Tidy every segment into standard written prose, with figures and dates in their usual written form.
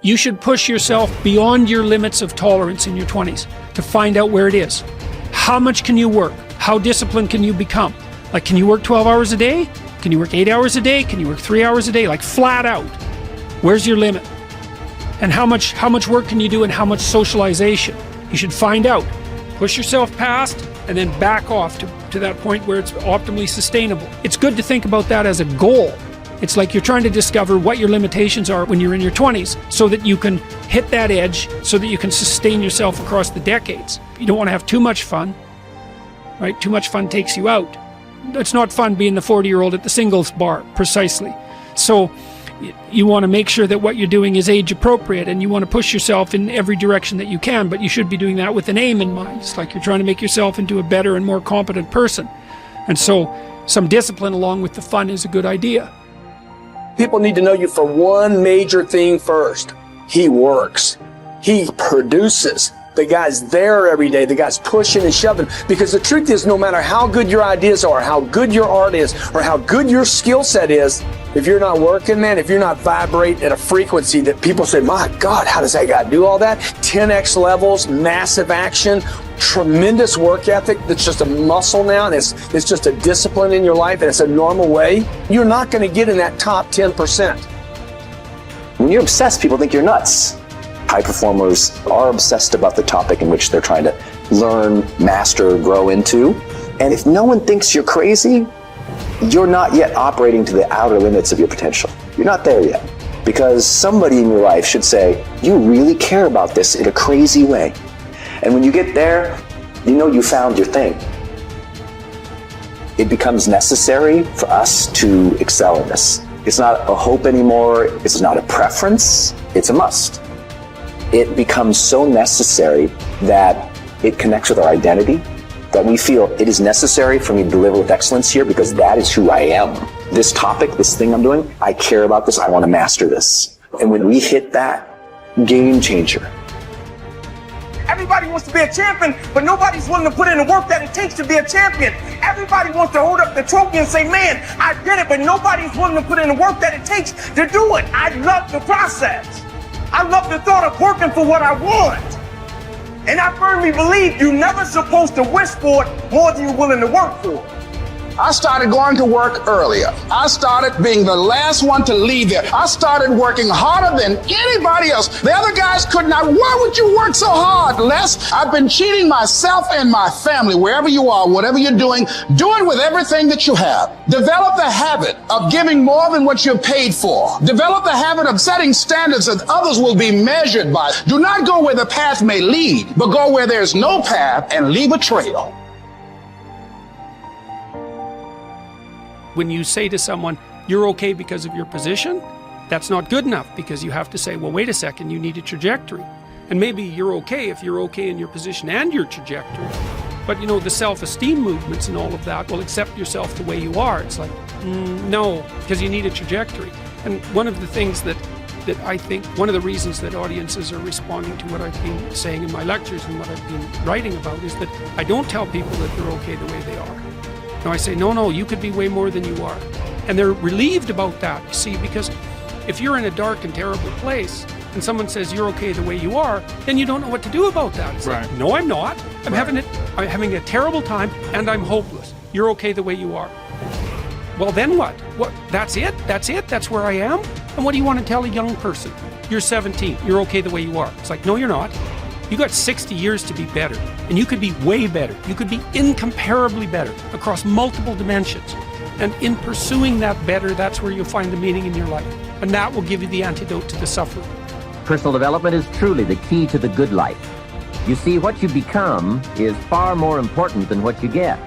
You should push yourself beyond your limits of tolerance in your 20s to find out where it is. How much can you work? How disciplined can you become? Like, can you work 12 hours a day? Can you work 8 hours a day? Can you work 3 hours a day? Like, flat out. Where's your limit? And how much work can you do, and how much socialization? You should find out. Push yourself past and then back off to that point where it's optimally sustainable. It's good to think about that as a goal. It's like you're trying to discover what your limitations are when you're in your 20s so that you can hit that edge, so that you can sustain yourself across the decades. You don't want to have too much fun, right? Too much fun takes you out. It's not fun being the 40-year-old at the singles bar, precisely. So you want to make sure that what you're doing is age appropriate, and you want to push yourself in every direction that you can, but you should be doing that with an aim in mind. It's like you're trying to make yourself into a better and more competent person. And so some discipline along with the fun is a good idea. People need to know you for one major thing first. He works. He produces. The guy's there every day. The guy's pushing and shoving. Because the truth is, no matter how good your ideas are, how good your art is, or how good your skill set is, if you're not working, man, if you're not vibrating at a frequency that people say, my God, how does that guy do all that? 10x levels, massive action, tremendous work ethic that's just a muscle now, and it's just a discipline in your life, and it's a normal way. You're not going to get in that top 10%. When you're obsessed, people think you're nuts. High performers are obsessed about the topic in which they're trying to learn, master, grow into. And if no one thinks you're crazy, you're not yet operating to the outer limits of your potential. You're not there yet. Because somebody in your life should say, you really care about this in a crazy way. And when you get there, you know you found your thing. It becomes necessary for us to excel in this. It's not a hope anymore. It's not a preference. It's a must. It becomes so necessary that it connects with our identity, that we feel it is necessary for me to deliver with excellence here because that is who I am. This topic, this thing I'm doing, I care about this, I want to master this. And when we hit that, game changer. Everybody wants to be a champion, but nobody's willing to put in the work that it takes to be a champion. Everybody wants to hold up the trophy and say, man, I did it, but nobody's willing to put in the work that it takes to do it. I love the process. I love the thought of working for what I want. And I firmly believe you're never supposed to wish for it more than you're willing to work for it. I started going to work earlier. I started being the last one to leave there. I started working harder than anybody else. The other guys could not. Why would you work so hard, Les? I've been cheating myself and my family. Wherever you are, whatever you're doing, do it with everything that you have. Develop the habit of giving more than what you're paid for. Develop the habit of setting standards that others will be measured by. Do not go where the path may lead, but go where there's no path and leave a trail. When you say to someone, you're okay because of your position, that's not good enough, because you have to say, well, wait a second, you need a trajectory. And maybe you're okay if you're okay in your position and your trajectory. But, you know, the self-esteem movements and all of that will accept yourself the way you are. It's like, no, because you need a trajectory. And one of the things that I think, one of the reasons that audiences are responding to what I've been saying in my lectures and what I've been writing about is that I don't tell people that they're okay the way they are. No, I say, no, you could be way more than you are. And they're relieved about that, you see, because if you're in a dark and terrible place and someone says you're okay the way you are, then you don't know what to do about that. It's like, no, I'm not. I'm having a terrible time and I'm hopeless. You're okay the way you are. Well, then what? What? That's it? That's where I am? And what do you want to tell a young person? You're 17. You're okay the way you are. It's like, no, you're not. You got 60 years to be better, and you could be way better. You could be incomparably better across multiple dimensions. And in pursuing that better, that's where you'll find the meaning in your life. And that will give you the antidote to the suffering. Personal development is truly the key to the good life. You see, what you become is far more important than what you get.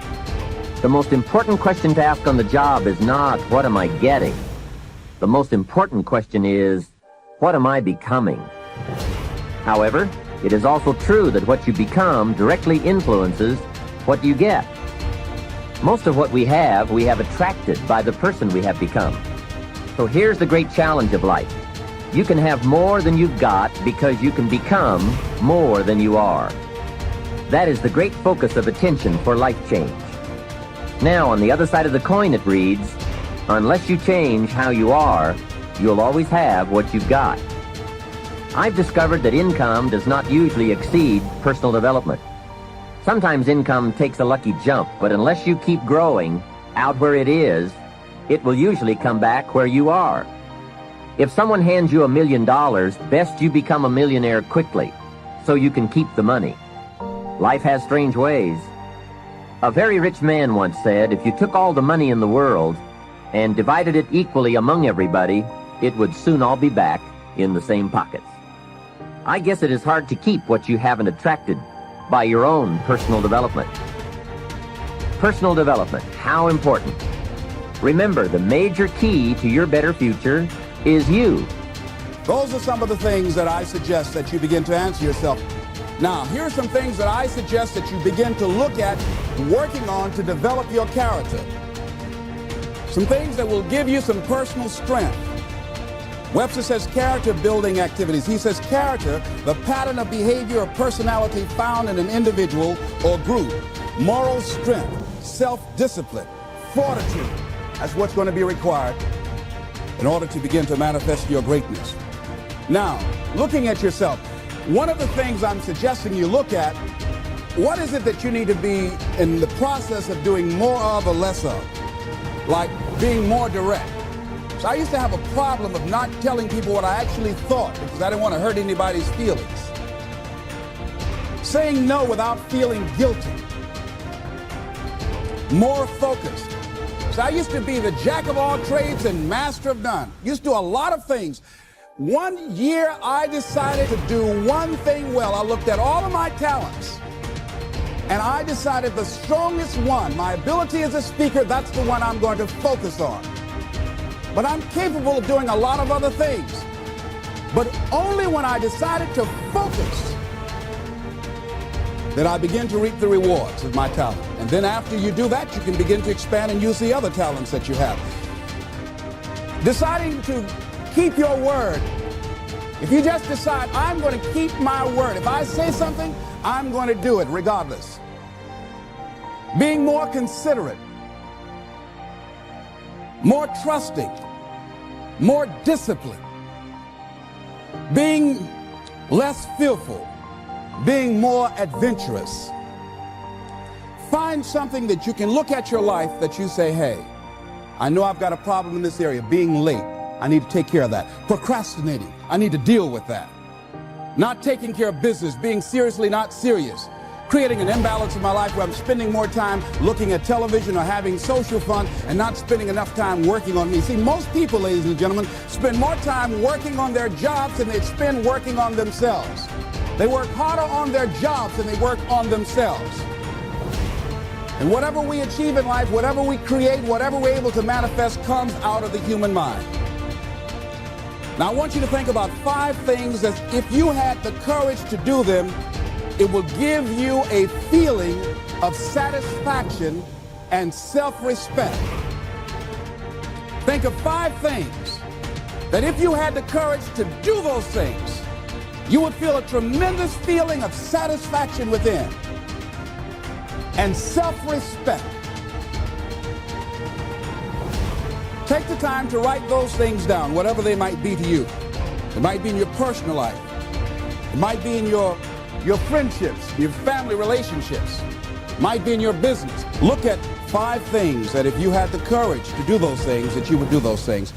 The most important question to ask on the job is not, what am I getting? The most important question is, what am I becoming? However, it is also true that what you become directly influences what you get. Most of what we have attracted by the person we have become. So here's the great challenge of life. You can have more than you've got because you can become more than you are. That is the great focus of attention for life change. Now, on the other side of the coin it reads, unless you change how you are, you'll always have what you've got. I've discovered that income does not usually exceed personal development. Sometimes income takes a lucky jump, but unless you keep growing out where it is, it will usually come back where you are. If someone hands you $1 million, best you become a millionaire quickly, so you can keep the money. Life has strange ways. A very rich man once said, if you took all the money in the world and divided it equally among everybody, it would soon all be back in the same pockets. I guess it is hard to keep what you haven't attracted by your own personal development. Personal development, how important. Remember, the major key to your better future is you. Those are some of the things that I suggest that you begin to answer yourself. Now, here are some things that I suggest that you begin to look at working on to develop your character. Some things that will give you some personal strength. Webster says character building activities. He says character, the pattern of behavior or personality found in an individual or group. Moral strength, self-discipline, fortitude. That's what's going to be required in order to begin to manifest your greatness. Now, looking at yourself, one of the things I'm suggesting you look at, what is it that you need to be in the process of doing more of or less of? Like being more direct. So I used to have a problem of not telling people what I actually thought because I didn't want to hurt anybody's feelings. Saying no without feeling guilty. More focused. So I used to be the jack of all trades and master of none. Used to do a lot of things. One year I decided to do one thing well. I looked at all of my talents and I decided the strongest one, my ability as a speaker, that's the one I'm going to focus on. But I'm capable of doing a lot of other things. But only when I decided to focus that I begin to reap the rewards of my talent. And then after you do that, you can begin to expand and use the other talents that you have. Deciding to keep your word. If you just decide, I'm going to keep my word. If I say something, I'm going to do it regardless. Being more considerate. More trusting. More disciplined. Being less fearful. Being more adventurous. Find something that you can look at your life that you say, hey, I know I've got a problem in this area, being late. I need to take care of that. Procrastinating, I need to deal with that. Not taking care of business, being seriously not serious. Creating an imbalance in my life where I'm spending more time looking at television or having social fun and not spending enough time working on me. See, most people, ladies and gentlemen, spend more time working on their jobs than they spend working on themselves. They work harder on their jobs than they work on themselves. And whatever we achieve in life, whatever we create, whatever we're able to manifest comes out of the human mind. Now I want you to think about 5 things that if you had the courage to do them, it will give you a feeling of satisfaction and self-respect. Think of 5 things that if you had the courage to do those things, you would feel a tremendous feeling of satisfaction within and self-respect. Take the time to write those things down, whatever they might be to you. It might be in your personal life. It might be in your friendships, your family relationships. It might be in your business. Look at 5 things that if you had the courage to do those things, that you would do those things.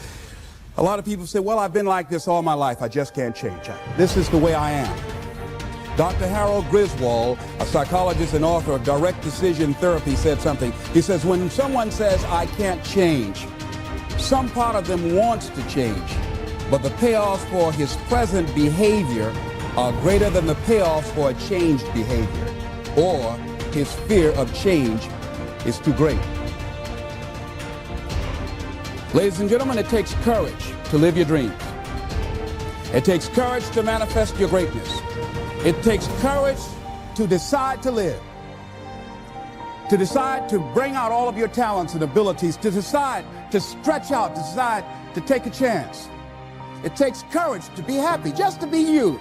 A lot of people say, well, I've been like this all my life. I just can't change. This is the way I am. Dr. Harold Griswold, a psychologist and author of Direct Decision Therapy, said something. He says, when someone says, I can't change, some part of them wants to change, but the payoffs for his present behavior are greater than the payoffs for a changed behavior, or his fear of change is too great. Ladies and gentlemen, it takes courage to live your dreams. It takes courage to manifest your greatness. It takes courage to decide to live, to decide to bring out all of your talents and abilities, to decide to stretch out, to decide to take a chance. It takes courage to be happy, just to be you.